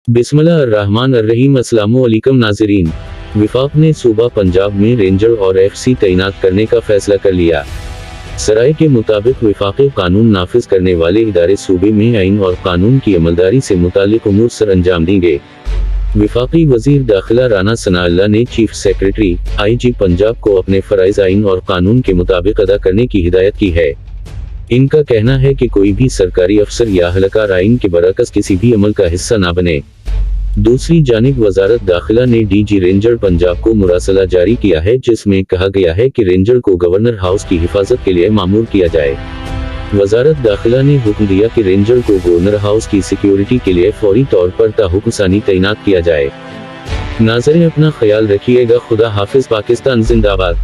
बिस्मिल्लाहिर्रहमानिर्रहीम। अस्सलामु अलैकुम नाज़रीन। विफाक ने सूबा पंजाब में रेंजर और एफसी तैनात करने का फैसला कर लिया। सराय के मुताबिक विफाकी कानून नाफिज करने वाले इदारे सूबे में आइन और कानून की अमलदारी से मुतालिक उमूर सर अंजाम देंगे। विफाकी वजीर दाखिला राना सनाउल्लाह ने चीफ सेक्रेटरी IG पंजाब को अपने फराइज आइन और कानून के मुताबिक अदा करने की हिदायत की है। इनका कहना है कि कोई भी सरकारी अफसर या अहलकार आइन के बरअक्स किसी भी अमल का हिस्सा ना बने। दूसरी जानिब वजारत दाखिला ने DG रेंजर पंजाब को मुरासला जारी किया है, जिसमें कहा गया है कि रेंजर को गवर्नर हाउस की हिफाजत के लिए मामूर किया जाए। वजारत दाखिला ने हुक्म दिया कि रेंजर को गवर्नर हाउस की सिक्योरिटी के लिए फौरी तौर पर ताहुकुमसानी तैनात किया जाए। नाज़रीन, अपना ख्याल रखिएगा। खुदा हाफिज। पाकिस्तान जिंदाबाद।